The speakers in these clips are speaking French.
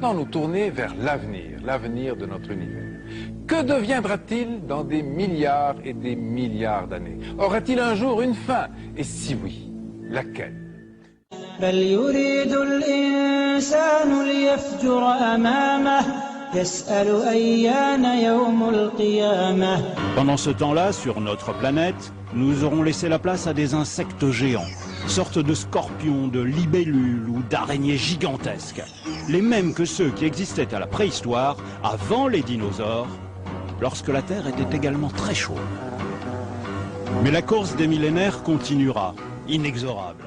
Maintenant, nous tourner vers l'avenir de notre univers. Que deviendra-t-il dans des milliards et des milliards d'années? Aura-t-il un jour une fin? Et si oui, laquelle? بل يريد الإنسان ليفجر أمامه يسأل أيان يوم القيامة. Pendant ce temps-là, sur notre planète, nous aurons laissé la place à des insectes géants, sortes de scorpions, de libellules ou d'araignées gigantesques, les mêmes que ceux qui existaient à la préhistoire, avant les dinosaures, lorsque la Terre était également très chaude. Mais la course des millénaires continuera, inexorable.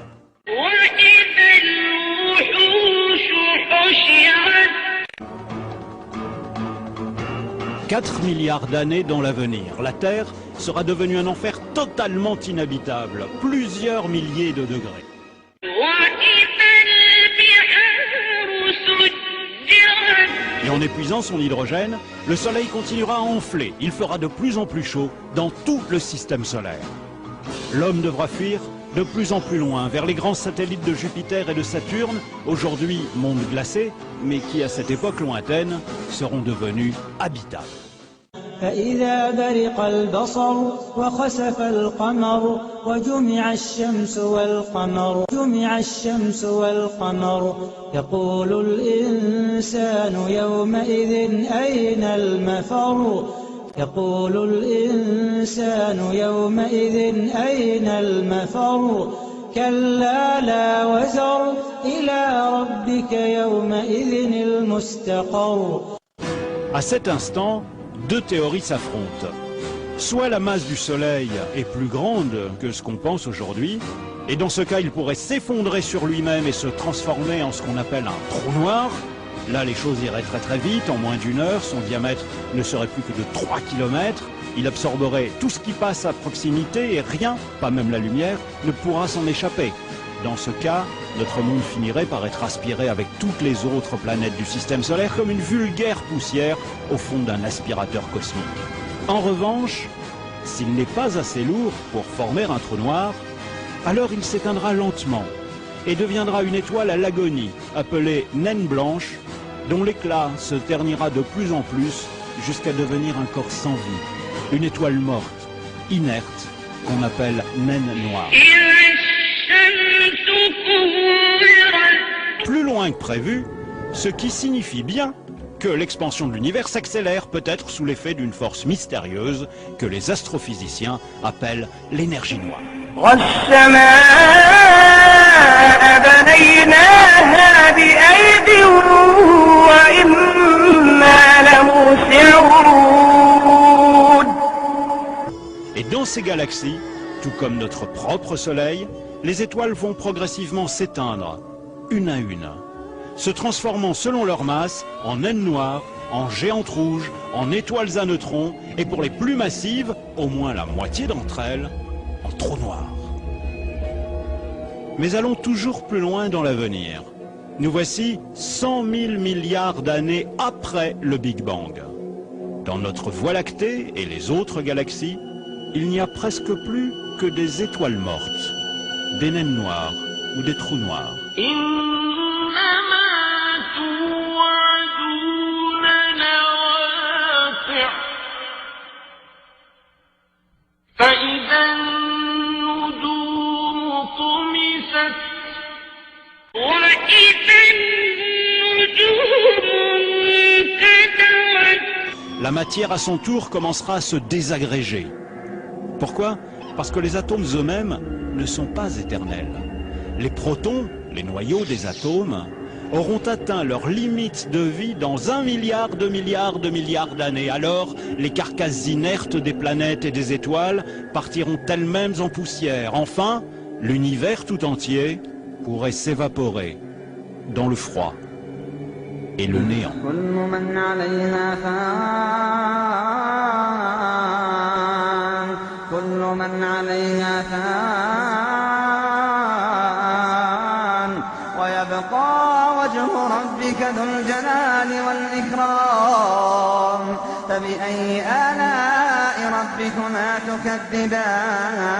4 milliards d'années dans l'avenir, la Terre sera devenue un enfer totalement inhabitable, plusieurs milliers de degrés. Et en épuisant son hydrogène, le Soleil continuera à enfler. Il fera de plus en plus chaud dans tout le système solaire. L'homme devra fuir de plus en plus loin, vers les grands satellites de Jupiter et de Saturne, aujourd'hui mondes glacés, mais qui à cette époque lointaine seront devenus habitables. فإذا برق البصر وخسف القمر وجمع الشمس والقمر يقول الإنسان يومئذ أين المفر كلا لا وزر إلى ربك يومئذ المستقر. À cet instant, deux théories s'affrontent. Soit la masse du Soleil est plus grande que ce qu'on pense aujourd'hui, et dans ce cas il pourrait s'effondrer sur lui-même et se transformer en ce qu'on appelle un trou noir. Là les choses iraient très très vite, en moins d'une heure, son diamètre ne serait plus que de 3 km, il absorberait tout ce qui passe à proximité et rien, pas même la lumière, ne pourra s'en échapper. Dans ce cas, notre monde finirait par être aspiré avec toutes les autres planètes du système solaire comme une vulgaire poussière au fond d'un aspirateur cosmique. En revanche, s'il n'est pas assez lourd pour former un trou noir, alors il s'éteindra lentement et deviendra une étoile à l'agonie, appelée naine blanche, dont l'éclat se ternira de plus en plus jusqu'à devenir un corps sans vie, une étoile morte, inerte, qu'on appelle naine noire. Plus loin que prévu, ce qui signifie bien que l'expansion de l'univers s'accélère peut-être sous l'effet d'une force mystérieuse que les astrophysiciens appellent l'énergie noire. Et dans ces galaxies, tout comme notre propre Soleil, les étoiles vont progressivement s'éteindre, une à une, se transformant selon leur masse en naines noires, en géantes rouges, en étoiles à neutrons, et pour les plus massives, au moins la moitié d'entre elles, en trous noirs. Mais allons toujours plus loin dans l'avenir. Nous voici 100 000 milliards d'années après le Big Bang. Dans notre Voie lactée et les autres galaxies, il n'y a presque plus que des étoiles mortes, des naines noires ou des trous noirs. La matière à son tour commencera à se désagréger. Pourquoi? Parce que les atomes eux-mêmes ne sont pas éternels. Les protons, les noyaux des atomes, auront atteint leur limite de vie dans 1 milliard de milliards de milliards d'années. Alors, les carcasses inertes des planètes et des étoiles partiront elles-mêmes en poussière. Enfin, l'univers tout entier pourrait s'évaporer dans le froid et le néant. فبأي آلاء ربكما تكذبان